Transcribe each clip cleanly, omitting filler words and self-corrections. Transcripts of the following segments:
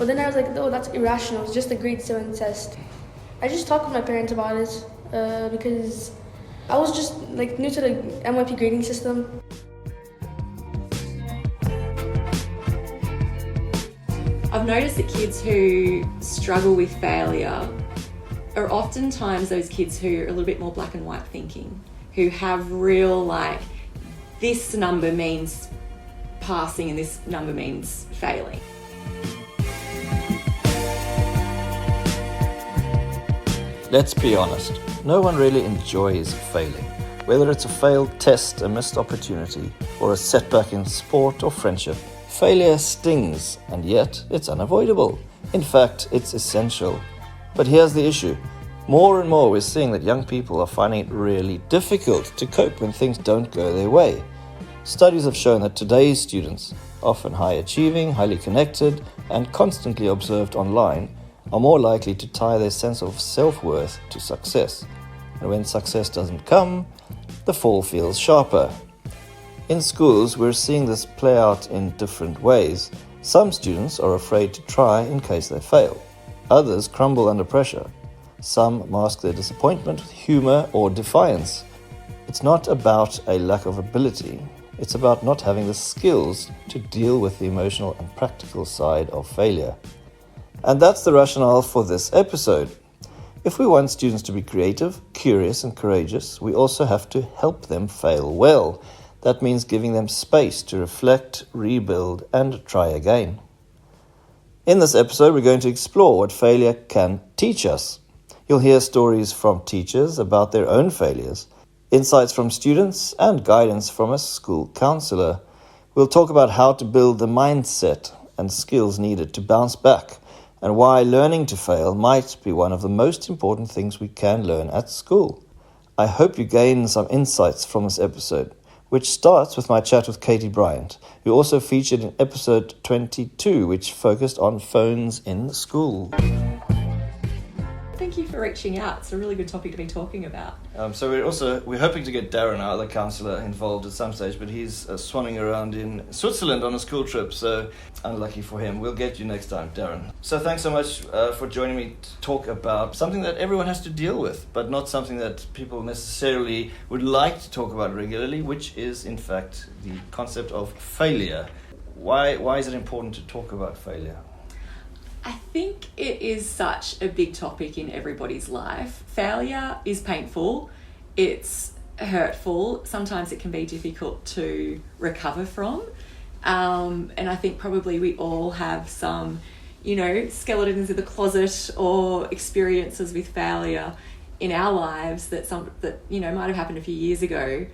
But then I was like, oh, that's irrational. It's just a grade 7 test. I just talked with my parents about it because I was just like new to the MYP grading system. I've noticed that kids who struggle with failure are oftentimes those kids who are a little bit more black and white thinking, who have real like, this number means passing and this number means failing. Let's be honest, no one really enjoys failing. Whether it's a failed test, a missed opportunity, or a setback in sport or friendship, failure stings, and yet it's unavoidable. In fact, it's essential. But here's the issue. More and more we're seeing that young people are finding it really difficult to cope when things don't go their way. Studies have shown that today's students, often high achieving, highly connected, and constantly observed online, are more likely to tie their sense of self-worth to success. And when success doesn't come, the fall feels sharper. In schools, we're seeing this play out in different ways. Some students are afraid to try in case they fail. Others crumble under pressure. Some mask their disappointment with humor or defiance. It's not about a lack of ability. It's about not having the skills to deal with the emotional and practical side of failure. And that's the rationale for this episode. If we want students to be creative, curious, and courageous, we also have to help them fail well. That means giving them space to reflect, rebuild, and try again. In this episode, we're going to explore what failure can teach us. You'll hear stories from teachers about their own failures, insights from students, and guidance from a school counsellor. We'll talk about how to build the mindset and skills needed to bounce back, and why learning to fail might be one of the most important things we can learn at school. I hope you gain some insights from this episode, which starts with my chat with Katie Bryant, who also featured in episode 22, which focused on phones in school. Thank you for reaching out. It's a really good topic to be talking about. So we're hoping to get Darren, our other counsellor, involved at some stage, but he's swanning around in Switzerland on a school trip, so unlucky for him. We'll get you next time, Darren. So thanks so much for joining me to talk about something that everyone has to deal with, but not something that people necessarily would like to talk about regularly, which is, in fact, the concept of failure. Why is it important to talk about failure? I think it is such a big topic in everybody's life. Failure is painful, it's hurtful, sometimes it can be difficult to recover from. And I think probably we all have some, skeletons in the closet or experiences with failure in our lives that might have happened a few years ago,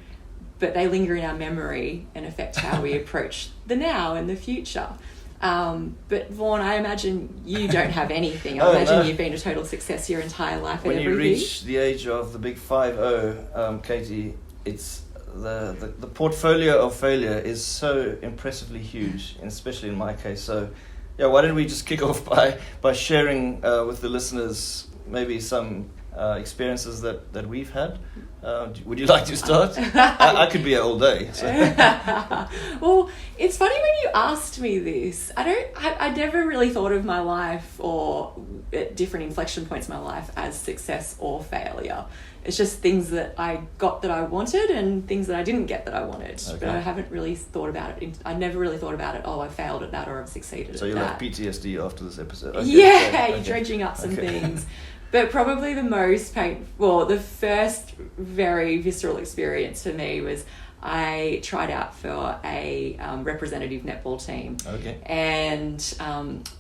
but they linger in our memory and affect how we approach the now and the future. But Vaughan, I imagine you don't have anything. I imagine you've been a total success your entire life. When you reach the age of the big 5-0, Katie, it's the portfolio of failure is so impressively huge, and especially in my case. So, yeah, why don't we just kick off by sharing with the listeners maybe some experiences that we've had. Would you like to start? I could be here all day. So. Well, it's funny when you asked me this. I never really thought of my life or at different inflection points in my life as success or failure. It's just things that I got that I wanted and things that I didn't get that I wanted. Okay. But I haven't really thought about it. I never really thought about it, I failed at that or I've succeeded at that. So you'll have PTSD after this episode? Okay, yeah, you're dredging up some things. But probably the first very visceral experience for me was I tried out for a representative netball team. Okay. And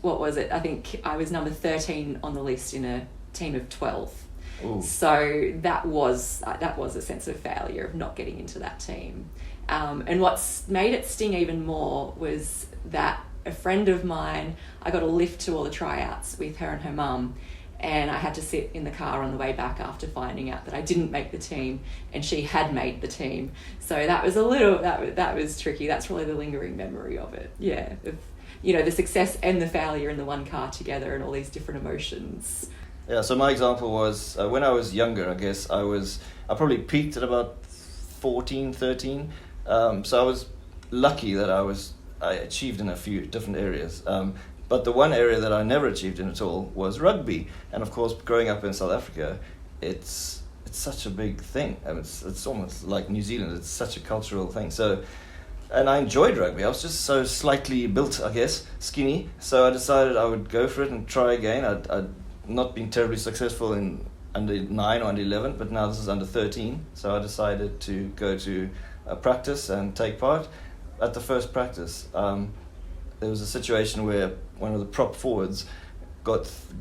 what was it? I think I was number 13 on the list in a team of 12. Ooh. So that was a sense of failure of not getting into that team. And what's made it sting even more was that a friend of mine, I got a lift to all the tryouts with her and her mum. And I had to sit in the car on the way back after finding out that I didn't make the team and she had made the team. So that was that was tricky. That's probably the lingering memory of it. Yeah. Of, the success and the failure in the one car together and all these different emotions. Yeah, so my example was when I was younger, I guess I probably peaked at about 14, 13. So I was lucky that I achieved in a few different areas. But the one area that I never achieved in at all was rugby. And of course, growing up in South Africa, it's such a big thing. I mean, it's almost like New Zealand. It's such a cultural thing. So, and I enjoyed rugby. I was just so slightly built, I guess, skinny. So I decided I would go for it and try again. I'd not been terribly successful in under 9 or under 11, but now this is under 13. So I decided to go to a practice and take part. At the first practice, there was a situation where one of the prop forwards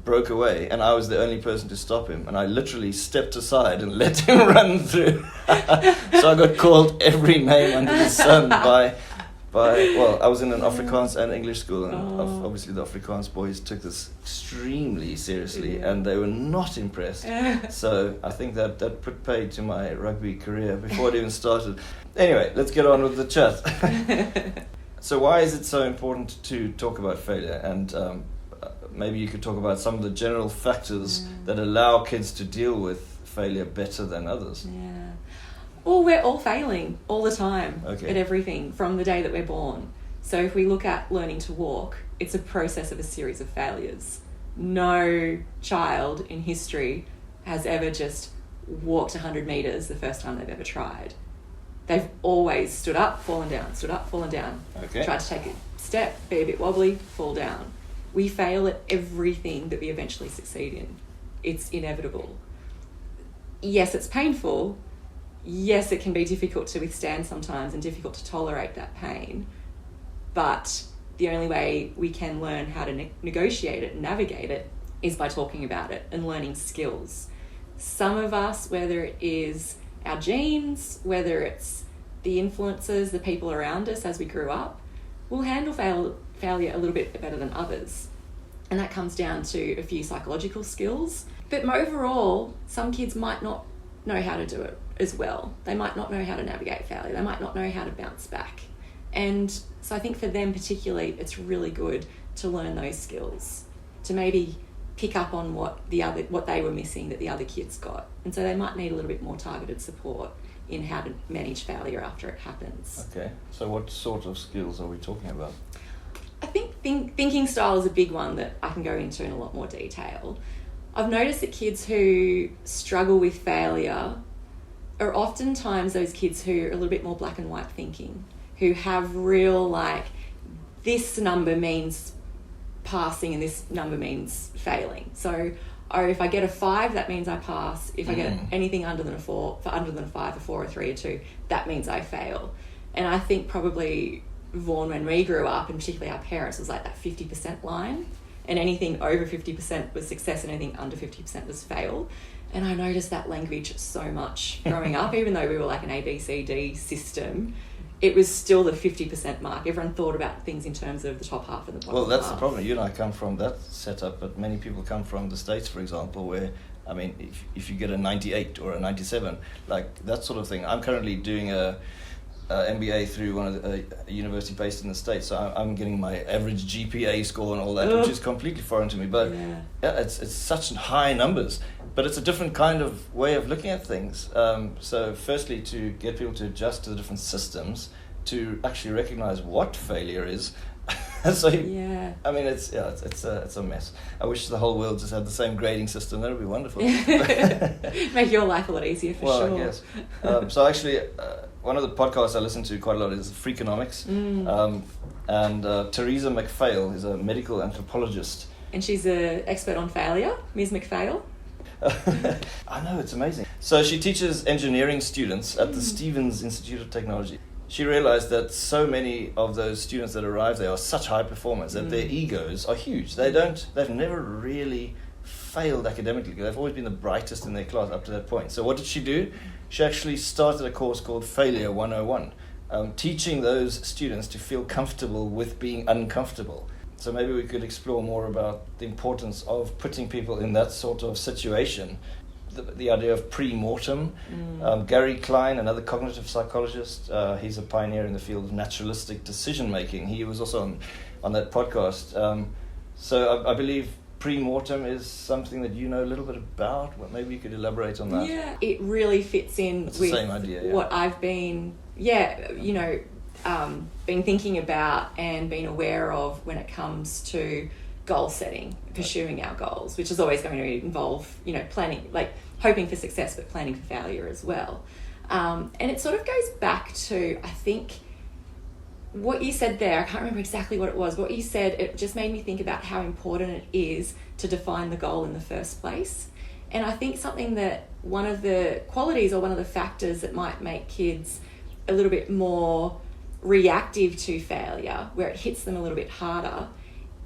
broke away, and I was the only person to stop him, and I literally stepped aside and let him run through. So I got called every name under the sun by I was in an Afrikaans and English school, and obviously the Afrikaans boys took this extremely seriously, and they were not impressed. So I think that put paid to my rugby career before it even started. Anyway, let's get on with the chat. So why is it so important to talk about failure? And maybe you could talk about some of the general factors that allow kids to deal with failure better than others. Yeah. Well, we're all failing all the time at everything from the day that we're born. So if we look at learning to walk, it's a process of a series of failures. No child in history has ever just walked 100 metres the first time they've ever tried. They've always stood up, fallen down, stood up, fallen down. Tried to take a step, be a bit wobbly, fall down. We fail at everything that we eventually succeed in. It's inevitable. Yes, it's painful. Yes, it can be difficult to withstand sometimes and difficult to tolerate that pain. But the only way we can learn how to negotiate it and navigate it is by talking about it and learning skills. Some of us, whether it is our genes, whether it's the influences, the people around us as we grew up, will handle failure a little bit better than others. And that comes down to a few psychological skills. But overall, some kids might not know how to do it as well. They might not know how to navigate failure. They might not know how to bounce back. And so I think for them particularly, it's really good to learn those skills, to maybe pick up on what they were missing that the other kids got. And so they might need a little bit more targeted support in how to manage failure after it happens. Okay, so what sort of skills are we talking about? I think thinking style is a big one that I can go into in a lot more detail. I've noticed that kids who struggle with failure are oftentimes those kids who are a little bit more black and white thinking, who have real, like, this number means passing and this number means failing. So, if I get a 5, that means I pass. If I get anything under than a 4, under than a 5, a 4, a 3, a 2, that means I fail. And I think probably, Vaughan, when we grew up, and particularly our parents, was like that 50% line. And anything over 50% was success and anything under 50% was fail. And I noticed that language so much growing up, even though we were like an ABCD system, it was still the 50% mark. Everyone thought about things in terms of the top half and the bottom half. Well, that's the problem. You and I come from that setup, but many people come from the States, for example, where, I mean, if you get a 98 or a 97, like that sort of thing. I'm currently doing a MBA through a university based in the States, so I'm getting my average GPA score and all that, which is completely foreign to me. But it's such high numbers. But it's a different kind of way of looking at things. So firstly, to get people to adjust to the different systems, to actually recognize what failure is. So I mean, it's a mess. I wish the whole world just had the same grading system. That would be wonderful. Make your life a lot easier for sure. Well, I guess. So actually, one of the podcasts I listen to quite a lot is Freakonomics. And Teresa McPhail is a medical anthropologist. And she's an expert on failure, Ms. McPhail. I know, it's amazing. So she teaches engineering students at the Stevens Institute of Technology. She realized that so many of those students that arrive there are such high performers that their egos are huge. They've never really failed academically. They've always been the brightest in their class up to that point. So what did she do? She actually started a course called Failure 101, teaching those students to feel comfortable with being uncomfortable. So maybe we could explore more about the importance of putting people in that sort of situation. The idea of pre-mortem. Gary Klein, another cognitive psychologist, he's a pioneer in the field of naturalistic decision-making. He was also on that podcast. So I believe pre-mortem is something that you know a little bit about. Well, maybe you could elaborate on that. Yeah, it really fits in it's with the same idea, what I've been... Yeah, you know, been thinking about and been aware of when it comes to goal setting, pursuing our goals, which is always going to involve, planning, like hoping for success, but planning for failure as well. And it sort of goes back to, I think, what you said there. I can't remember exactly what it was. What you said, it just made me think about how important it is to define the goal in the first place. And I think something that one of the qualities or one of the factors that might make kids a little bit more reactive to failure, where it hits them a little bit harder,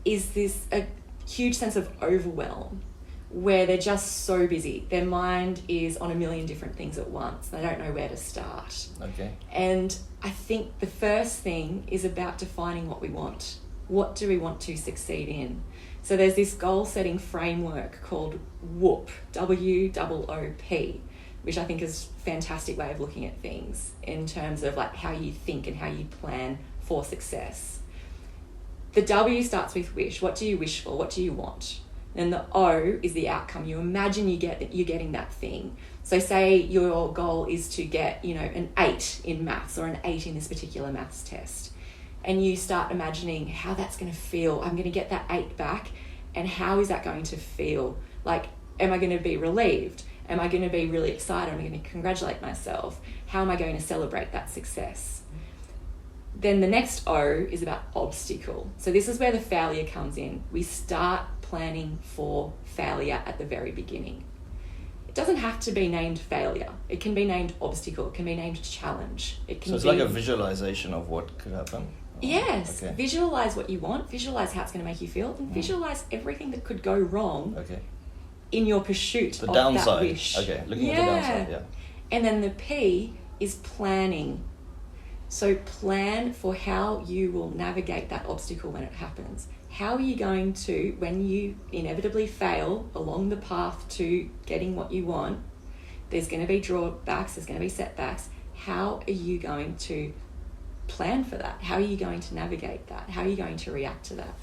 is a huge sense of overwhelm, where they're just so busy. Their mind is on a million different things at once. They don't know where to start. Okay. And I think the first thing is about defining what we want. What do we want to succeed in? So there's this goal-setting framework called WOOP, W-O-O-P, which I think is a fantastic way of looking at things in terms of like how you think and how you plan for success. The W starts with wish. What do you wish for? What do you want? And the O is the outcome. You imagine you're getting that thing. So say your goal is to get, an 8 in maths or an 8 in this particular maths test. And you start imagining how that's going to feel. I'm going to get that 8 back. And how is that going to feel? Like, am I going to be relieved? Am I going to be really excited? Am I going to congratulate myself? How am I going to celebrate that success? Then the next O is about obstacle. So this is where the failure comes in. We start planning for failure at the very beginning. It doesn't have to be named failure. It can be named obstacle. It can be named challenge. So it's like a visualization of what could happen? Yes. Okay. Visualize what you want. Visualize how it's going to make you feel. And visualize everything that could go wrong in your pursuit of downside. That wish. Okay, looking at the downside, yeah. And then the P is planning. So plan for how you will navigate that obstacle when it happens. How are you going to, when you inevitably fail along the path to getting what you want, there's going to be drawbacks, there's going to be setbacks. How are you going to plan for that? How are you going to navigate that? How are you going to react to that?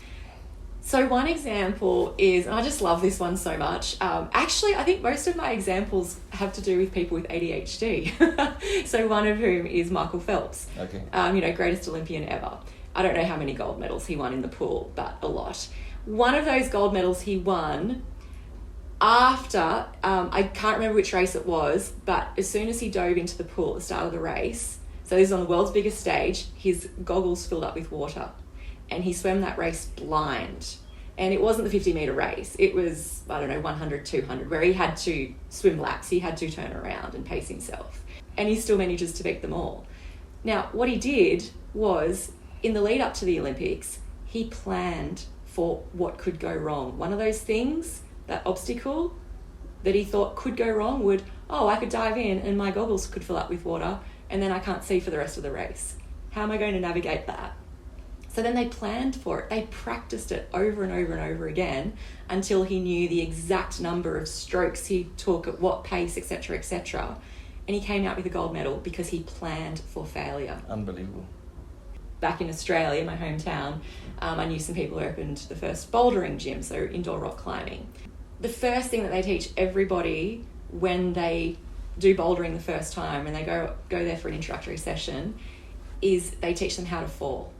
So one example is, and I just love this one so much. Actually, I think most of my examples have to do with people with ADHD. So one of whom is Michael Phelps. Okay. Greatest Olympian ever. I don't know how many gold medals he won in the pool, but a lot. One of those gold medals he won after, I can't remember which race it was, but as soon as he dove into the pool at the start of the race, so this is on the world's biggest stage, his goggles filled up with water. And he swam that race blind. And it wasn't the 50-metre race. It was, 100, 200, where he had to swim laps. He had to turn around and pace himself. And he still manages to beat them all. Now, what he did was, in the lead up to the Olympics, he planned for what could go wrong. One of those things, that obstacle that he thought could go wrong would, I could dive in and my goggles could fill up with water and then I can't see for the rest of the race. How am I going to navigate that? So then they planned for it. They practiced it over and over and over again until he knew the exact number of strokes he took at what pace, etc., etc. And he came out with a gold medal because he planned for failure. Unbelievable. Back in Australia, my hometown, I knew some people who opened the first bouldering gym, so indoor rock climbing. The first thing that they teach everybody when they do bouldering the first time and they go there for an introductory session is they teach them how to fall.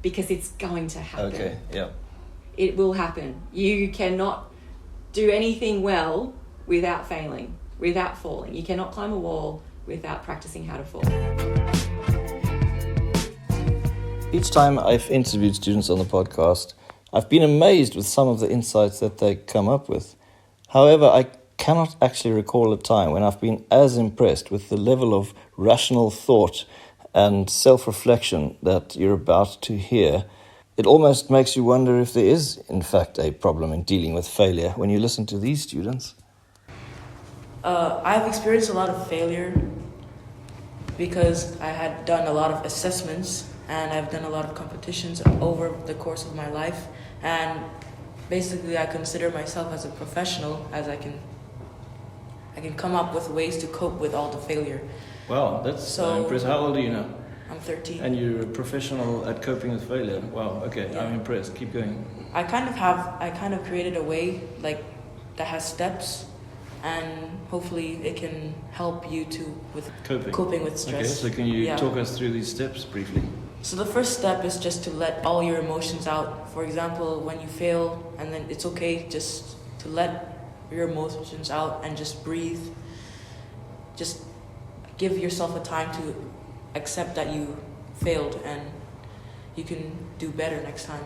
Because it's going to happen. Okay, yeah. It will happen. You cannot do anything well without failing, without falling. You cannot climb a wall without practicing how to fall. Each time I've interviewed students on the podcast, I've been amazed with some of the insights that they come up with. However, I cannot actually recall a time when I've been as impressed with the level of rational thought and self-reflection that you're about to hear. It almost makes you wonder if there is, in fact, a problem in dealing with failure when you listen to these students. I've experienced a lot of failure because I had done a lot of assessments and I've done a lot of competitions over the course of my life. And basically, I consider myself as a professional, as I can come up with ways to cope with all the failure. Wow, that's impressive. How old are you now? I'm 13. And you're a professional at coping with failure. Wow, okay, yeah. I'm impressed. Keep going. I kind of created a way that has steps, and hopefully it can help you with coping with stress. Okay, so can you talk us through these steps briefly? So the first step is just to let all your emotions out. For example, when you fail, and then it's okay just to let your emotions out and just breathe. Just give yourself a time to accept that you failed and you can do better next time.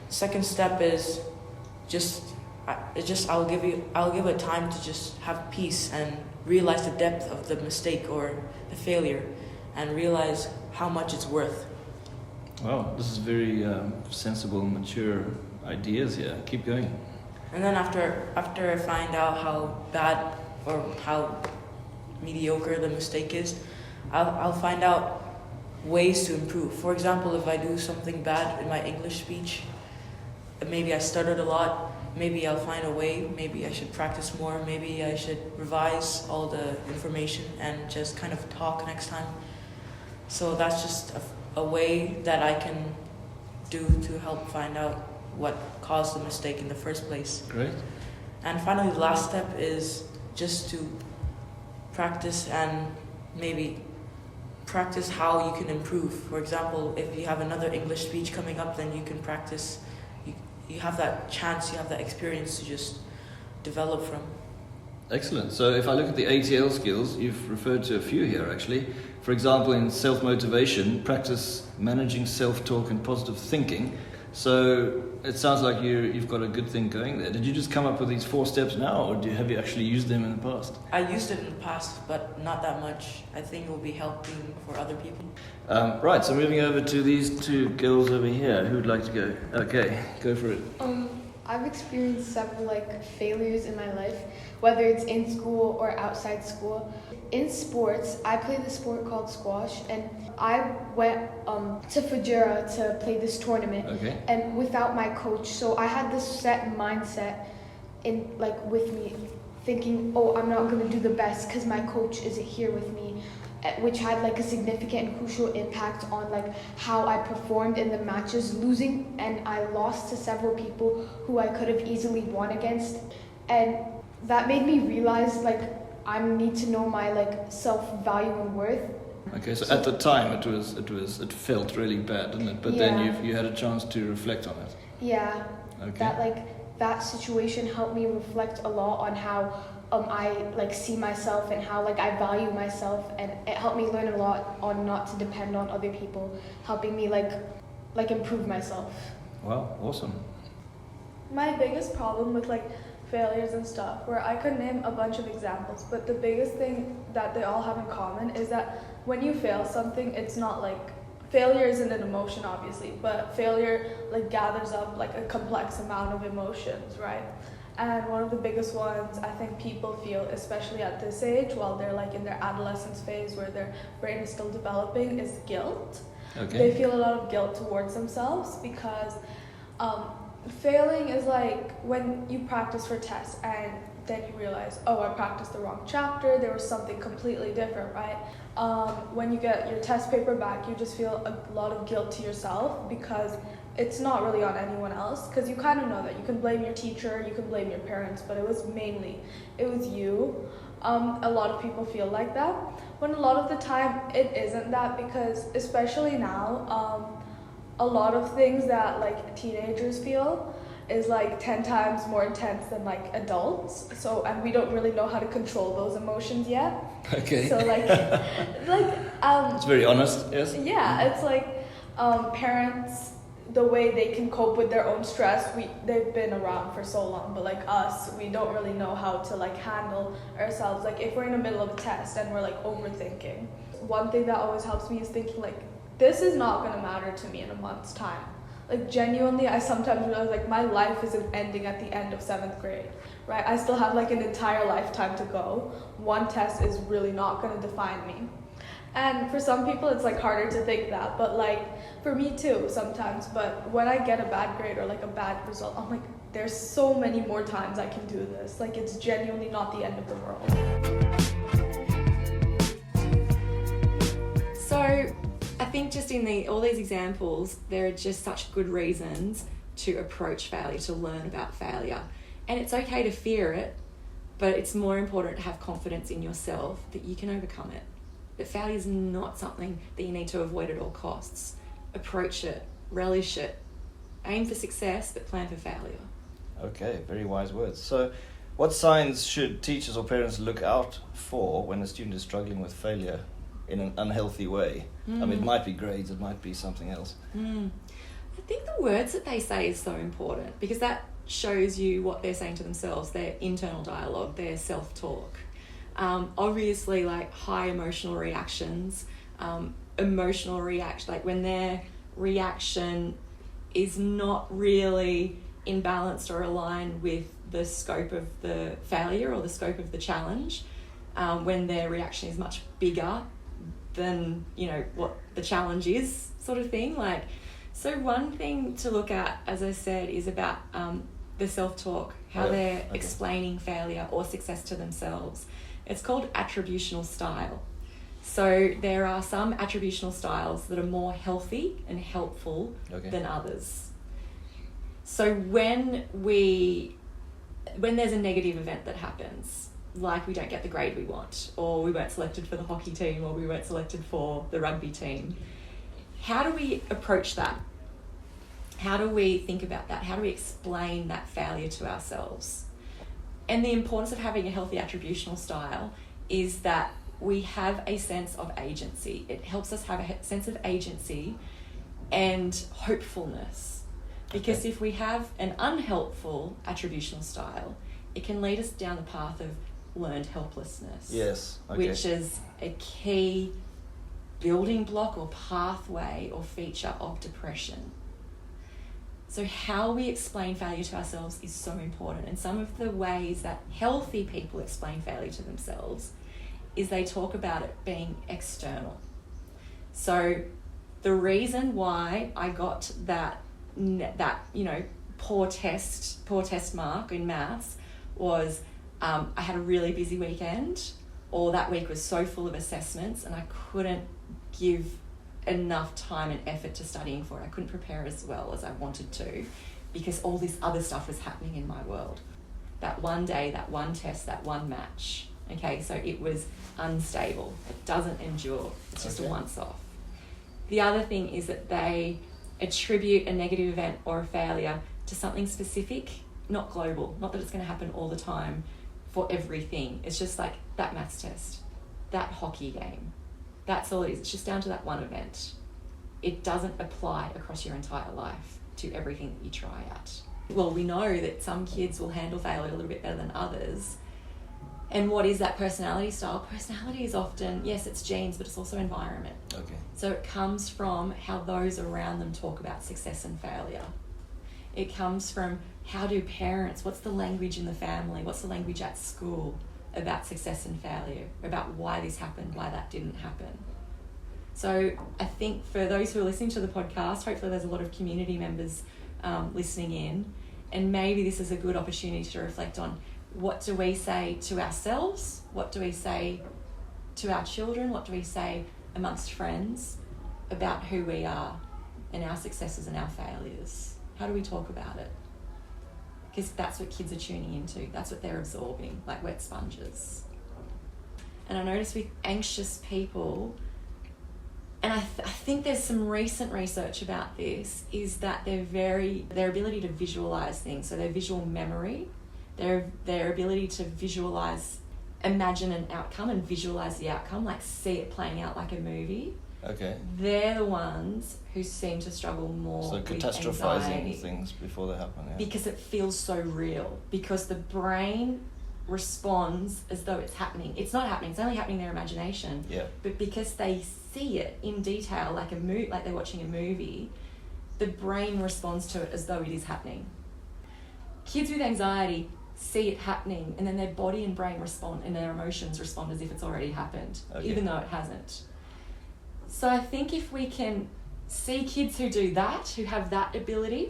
Second step is I'll give a time to just have peace and realize the depth of the mistake or the failure and realize how much it's worth. Wow, this is very sensible, mature ideas here. Keep going. And then after I find out how bad or how mediocre the mistake is, I'll find out ways to improve. For example, if I do something bad in my English speech, maybe I stuttered a lot, maybe I'll find a way, maybe I should practice more, maybe I should revise all the information and just kind of talk next time. So that's just a way that I can do to help find out what caused the mistake in the first place. Great. And finally, the last step is just to practice and maybe practice how you can improve. For example, if you have another English speech coming up, then you can practice. You have that chance, you have that experience to just develop from. Excellent. So if I look at the ATL skills, you've referred to a few here actually. For example, in self-motivation, practice managing self-talk and positive thinking. So it sounds like you've got a good thing going there. Did you just come up with these 4 steps now, or have you actually used them in the past? I used it in the past, but not that much. I think it will be helping for other people. Right, so moving over to these 2 girls over here. Who would like to go? Okay, go for it. I've experienced several failures in my life, whether it's in school or outside school. In sports, I play this sport called squash, and I went to Fajira to play this tournament. Okay. And without my coach, so I had this set mindset with me, thinking, oh, I'm not going to do the best because my coach isn't here with me, which had a significant and crucial impact on how I performed in the matches, losing, and I lost to several people who I could have easily won against, and that made me realize I need to know my self-value and worth. Okay, so at the time it felt really bad, didn't it? But then you had a chance to reflect on it. Yeah. Okay. That situation helped me reflect a lot on how I see myself and how I value myself, and it helped me learn a lot on not to depend on other people, helping me improve myself. Wow, awesome. My biggest problem with failures and stuff, where I could name a bunch of examples, but the biggest thing that they all have in common is that when you fail something, it's not failure isn't an emotion obviously, but failure gathers up a complex amount of emotions, right? And one of the biggest ones I think people feel, especially at this age, while they're in their adolescence phase where their brain is still developing, is guilt. Okay. They feel a lot of guilt towards themselves because failing is when you practice for tests and then you realize, oh, I practiced the wrong chapter, there was something completely different, right? When you get your test paper back, you just feel a lot of guilt to yourself because it's not really on anyone else, because you kind of know that you can blame your teacher, you can blame your parents, but it was you. A lot of people feel like that, when a lot of the time it isn't that, because especially now, a lot of things that teenagers feel is 10 times more intense than adults, so, and we don't really know how to control those emotions yet. Okay. So it's very honest, yes? Yeah, it's parents, the way they can cope with their own stress, they've been around for so long, but us, we don't really know how to handle ourselves. If we're in the middle of a test and we're overthinking, one thing that always helps me is thinking this is not going to matter to me in a month's time. Genuinely, I sometimes realize my life isn't ending at the end of 7th grade, right? I still have an entire lifetime to go. One test is really not going to define me. And for some people it's harder to think that, but for me too sometimes. But when I get a bad grade or a bad result, I'm there's so many more times I can do this. It's genuinely not the end of the world. So I think just in all these examples, there are just such good reasons to approach failure, to learn about failure. And it's okay to fear it, but it's more important to have confidence in yourself that you can overcome it. That failure is not something that you need to avoid at all costs. approach it, relish it, aim for success, but plan for failure. Okay, very wise words. So what signs should teachers or parents look out for when a student is struggling with failure in an unhealthy way? I mean, it might be grades, it might be something else. I think the words that they say is so important, because that shows you what they're saying to themselves, their internal dialogue, their self-talk. Obviously, like high emotional reactions, like when their reaction is not really imbalanced or aligned with the scope of the failure or the scope of the challenge, when their reaction is much bigger than, you know, what the challenge is, sort of thing. Like, so one thing to look at, as I said, is about the self-talk, how they're explaining failure or success to themselves. It's called attributional style. So there are some attributional styles that are more healthy and helpful than others. So when there's a negative event that happens, like we don't get the grade we want, or we weren't selected for the hockey team, or we weren't selected for the rugby team, how do we approach that? How do we think about that? How do we explain that failure to ourselves? And the importance of having a healthy attributional style is that we have a sense of agency. It helps us have a sense of agency and hopefulness. Because if we have an unhelpful attributional style, it can lead us down the path of learned helplessness. Yes. Which is a key building block or pathway or feature of depression. So how we explain failure to ourselves is so important. And some of the ways that healthy people explain failure to themselves is they talk about it being external. So the reason why I got that poor test mark in maths was I had a really busy weekend, or that week was so full of assessments and I couldn't give enough time and effort to studying for it. I couldn't prepare as well as I wanted to because all this other stuff was happening in my world. That one day, that one test, that one match. Okay, so it was unstable. It doesn't endure. It's just a once-off. The other thing is that they attribute a negative event or a failure to something specific, not global. Not that it's going to happen all the time for everything. It's just like that maths test, that hockey game. That's all it is. It's just down to that one event. It doesn't apply across your entire life to everything that you try at. Well, we know that some kids will handle failure a little bit better than others. And what is that personality style? Personality is often, yes, it's genes, but it's also environment. Okay. So it comes from how those around them talk about success and failure. It comes from how do parents, what's the language in the family, what's the language at school about success and failure, about why this happened, why that didn't happen. So I think for those who are listening to the podcast, hopefully there's a lot of community members listening in, and maybe this is a good opportunity to reflect on what do we say to ourselves, what do we say to our children, what do we say amongst friends about who we are and our successes and our failures. How do we talk about it? Because that's what kids are tuning into. That's what they're absorbing, like wet sponges. And I notice with anxious people, and I think there's some recent research about this, is that their ability to visualize things, so their visual memory, their ability to visualize, imagine an outcome and visualize the outcome, like see it playing out like a movie. Okay. They're the ones who seem to struggle more with catastrophizing things before they happen. Yeah. Because it feels so real. Because the brain responds as though it's happening. It's not happening. It's only happening in their imagination. Yeah. But because they see it in detail, like like they're watching a movie, the brain responds to it as though it is happening. Kids with anxiety see it happening, and then their body and brain respond, and their emotions respond as if it's already happened, even though it hasn't. So I think if we can see kids who do that, who have that ability,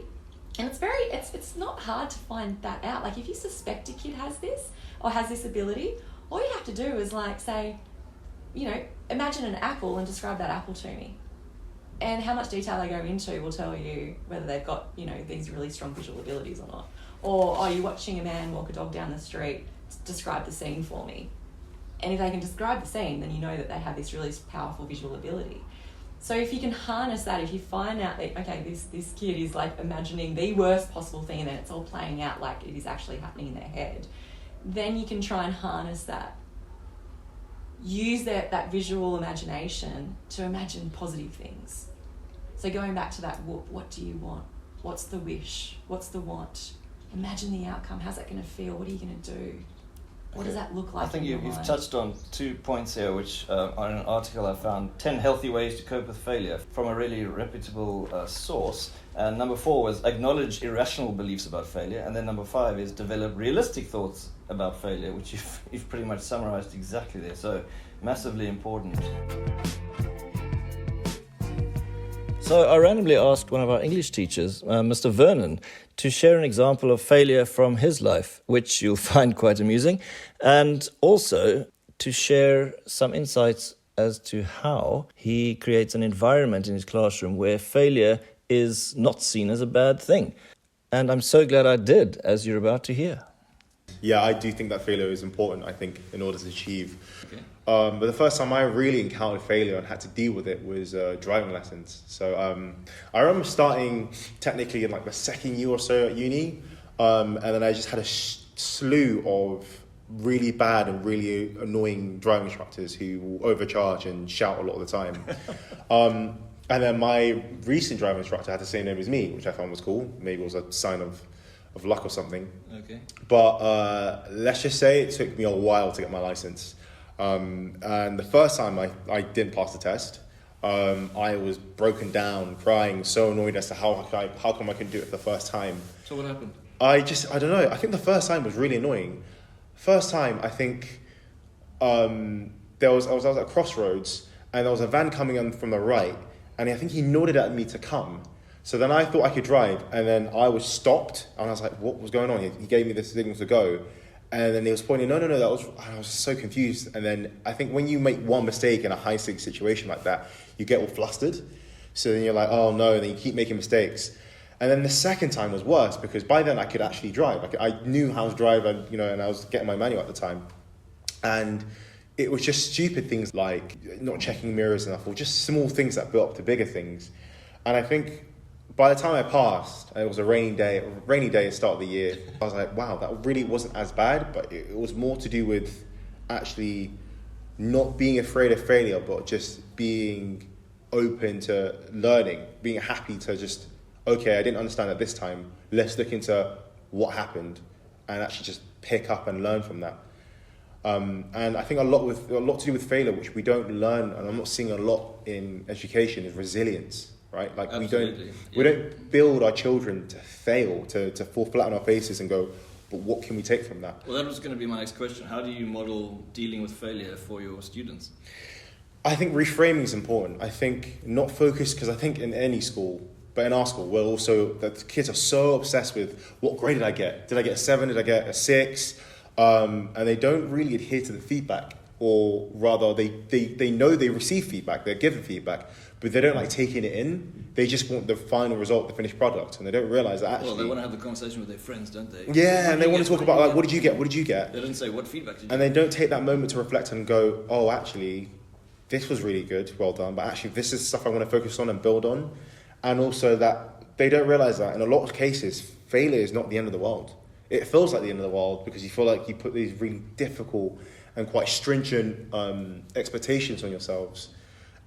and it's not hard to find that out. Like if you suspect a kid has this or has this ability, all you have to do is like say, imagine an apple and describe that apple to me. And how much detail they go into will tell you whether they've got, these really strong visual abilities or not. Or, are you watching a man walk a dog down the street? Describe the scene for me. And if they can describe the scene, then you know that they have this really powerful visual ability. So if you can harness that, if you find out that, okay, this kid is like imagining the worst possible thing and then it's all playing out like it is actually happening in their head, then you can try and harness that. Use that visual imagination to imagine positive things. So going back to that, what do you want? What's the wish? What's the want? Imagine the outcome. How's that going to feel? What are you going to do? What does that look like? I think in your you've mind? touched on 2 points here, which on an article I found 10 healthy ways to cope with failure from a really reputable source. And number 4 was acknowledge irrational beliefs about failure. And then number 5 is develop realistic thoughts about failure, which you've pretty much summarized exactly there. So massively important. So I randomly asked one of our English teachers, Mr. Vernon, to share an example of failure from his life, which you'll find quite amusing, and also to share some insights as to how he creates an environment in his classroom where failure is not seen as a bad thing. And I'm so glad I did, as you're about to hear. Yeah, I do think that failure is important, I think, in order to achieve. Okay. But the first time I really encountered failure and had to deal with it was driving lessons. So I remember starting technically in like the second year or so at uni, and then I just had a slew of really bad and really annoying driving instructors who will overcharge and shout a lot of the time. And then my recent driving instructor had the same name as me, which I found was cool. Maybe it was a sign of luck or something. Okay. But let's just say it took me a while to get my license. And the first time I didn't pass the test, I was broken down, crying, so annoyed as to how come I couldn't do it for the first time. So what happened? I don't know. I think the first time was really annoying. First time, I think I was at Crossroads and there was a van coming in from the right, and I think he nodded at me to come. So then I thought I could drive, and then I was stopped, and I was like, what was going on? He gave me the signal to go, and then he was pointing, no, I was so confused. And then I think when you make one mistake in a high-stakes situation like that, you get all flustered. So then you're like, oh no, and then you keep making mistakes. And then the second time was worse, because by then I could actually drive. I knew how to drive, and I was getting my manual at the time. And it was just stupid things like not checking mirrors enough, or just small things that built up to bigger things. And I think by the time I passed, and it was a rainy day at the start of the year, I was like, wow, that really wasn't as bad, but it was more to do with actually not being afraid of failure, but just being open to learning, being happy to just, okay, I didn't understand it this time, let's look into what happened and actually just pick up and learn from that. And I think a lot to do with failure, which we don't learn, and I'm not seeing a lot in education, is resilience. Right? Like Absolutely. we don't build our children to fail, to fall flat on our faces and go, but what can we take from that? Well, that was going to be my next question. How do you model dealing with failure for your students? I think reframing is important. I think not focused, because I think in any school, but in our school, we're also, the kids are so obsessed with what grade did I get? Did I get a 7? Did I get a 6? And they don't really adhere to the feedback, or rather they know they receive feedback, they're given feedback, but they don't like taking it in. They just want the final result, the finished product, and they don't realise that actually... Well, they want to have the conversation with their friends, don't they? Yeah, and they want to talk about, like, what did you get? What did you get? They don't say, what feedback did you get? And they don't take that moment to reflect and go, oh, actually, this was really good, well done, but actually this is stuff I want to focus on and build on. And also that they don't realise that in a lot of cases, failure is not the end of the world. It feels like the end of the world because you feel like you put these really difficult and quite stringent expectations on yourselves.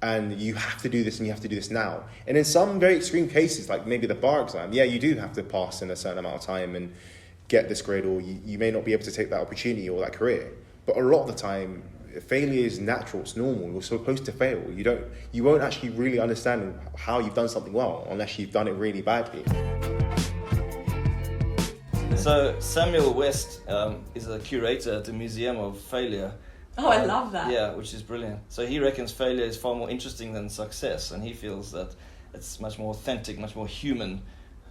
And you have to do this and you have to do this now. And in some very extreme cases, like maybe the bar exam, yeah, you do have to pass in a certain amount of time and get this grade, or you may not be able to take that opportunity or that career. But a lot of the time, failure is natural, it's normal. You're supposed to fail. You won't actually really understand how you've done something well unless you've done it really badly. So Samuel West is a curator at the Museum of Failure. Oh, I love that. Yeah, which is brilliant. So he reckons failure is far more interesting than success, and he feels that it's much more authentic, much more human,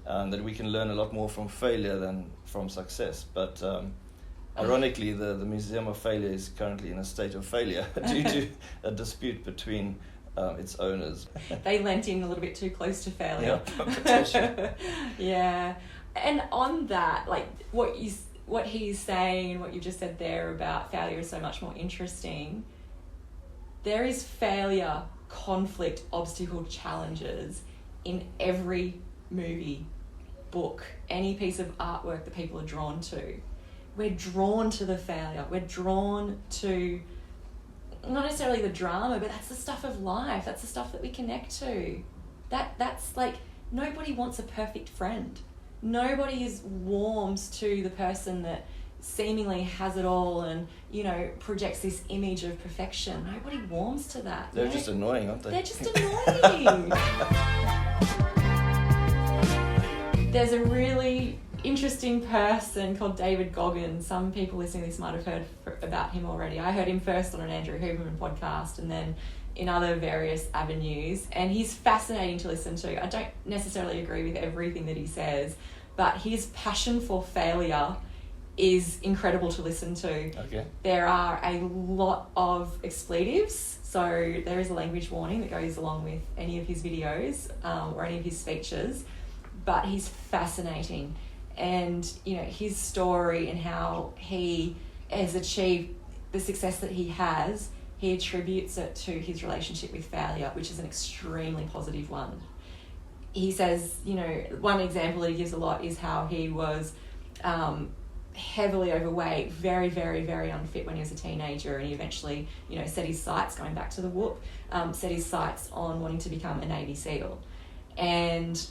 that we can learn a lot more from failure than from success. But ironically, the Museum of Failure is currently in a state of failure due to a dispute between its owners. They leant in a little bit too close to failure. Yeah, Yeah. And on that, like what he's saying and what you just said there about failure is so much more interesting. There is failure conflict, obstacle, challenges in every movie, book, any piece of artwork that people are drawn to. We're drawn to the failure. We're drawn to not necessarily the drama, but that's the stuff of life. That's the stuff that we connect to. That's like, nobody wants a perfect friend. Nobody warms to the person that seemingly has it all and, you know, projects this image of perfection. Nobody warms to that. They're just annoying, aren't they? They're just annoying. There's a really interesting person called David Goggins. Some people listening to this might have heard about him already. I heard him first on an Andrew Huberman podcast and then in other various avenues, and he's fascinating to listen to. I don't necessarily agree with everything that he says, but his passion for failure is incredible to listen to. Okay. There are a lot of expletives, so there is a language warning that goes along with any of his videos or any of his speeches, but he's fascinating. And, you know, his story and how he has achieved the success that he has, he attributes it to his relationship with failure, which is an extremely positive one. He says, you know, one example that he gives a lot is how he was heavily overweight, very, very, very unfit when he was a teenager, and he eventually, you know, set his sights, going back to the whoop, set his sights on wanting to become a Navy SEAL. And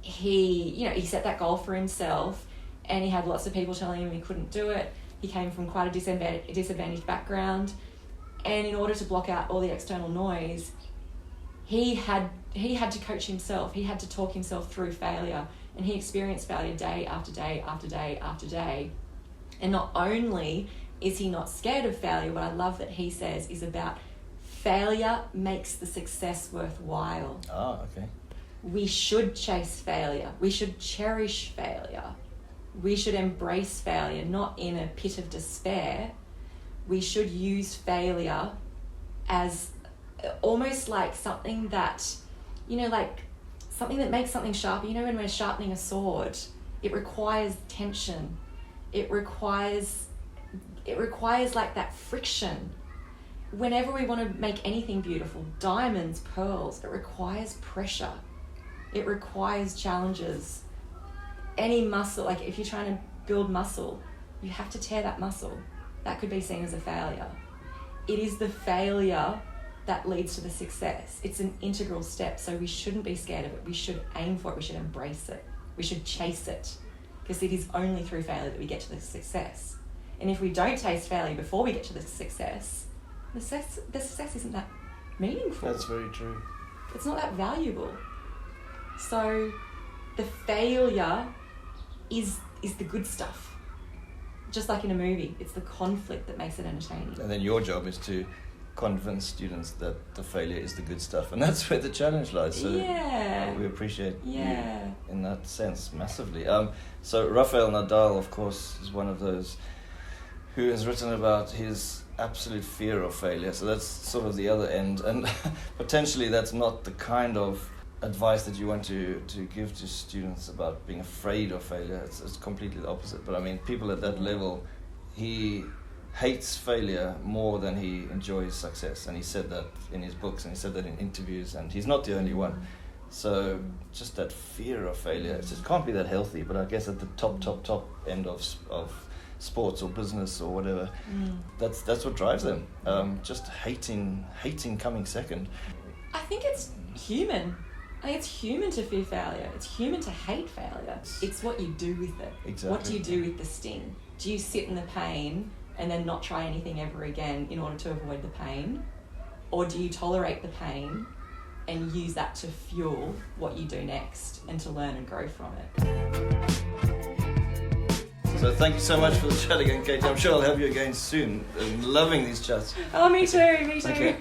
he set that goal for himself, and he had lots of people telling him he couldn't do it. He came from quite a disadvantaged background, and in order to block out all the external noise, he had to coach himself. He had to talk himself through failure, and he experienced failure day after day after day after day. And not only is he not scared of failure, what I love that he says is about failure makes the success worthwhile. Ah, okay. We should chase failure. We should cherish failure. We should embrace failure, not in a pit of despair. We should use failure as almost like something that, you know, like something that makes something sharper. You know, when we're sharpening a sword, it requires tension. It requires like that friction. Whenever we want to make anything beautiful, diamonds, pearls, it requires pressure. It requires challenges. Any muscle, like if you're trying to build muscle, you have to tear that muscle. That could be seen as a failure. It is the failure that leads to the success. It's an integral step, so we shouldn't be scared of it. We should aim for it. We should embrace it. We should chase it, because it is only through failure that we get to the success. And if we don't taste failure before we get to the success, the success isn't that meaningful. That's very true. It's not that valuable. So the failure is the good stuff. Just like in a movie, it's the conflict that makes it entertaining. And then your job is to convince students that the failure is the good stuff, and that's where the challenge lies. So yeah. We appreciate you Yeah. in that sense massively. So Rafael Nadal, of course, is one of those who has written about his absolute fear of failure. So that's sort of the other end, and potentially that's not the kind of advice that you want to give to students about being afraid of failure. It's completely the opposite. But I mean, people at that level, he hates failure more than he enjoys success, and he said that in his books, and he said that in interviews, and he's not the only one. So just that fear of failure, it just can't be that healthy. But I guess at the top end of sports or business or whatever, that's what drives them. Just hating coming second. I think it's human. I think it's human to fear failure. It's human to hate failure. It's what you do with it. Exactly. What do you do with the sting? Do you sit in the pain and then not try anything ever again in order to avoid the pain? Or do you tolerate the pain and use that to fuel what you do next and to learn and grow from it? So thank you so much for the chat again, Katie. I'm sure I'll have you again soon. I'm loving these chats. Oh, me too. Okay.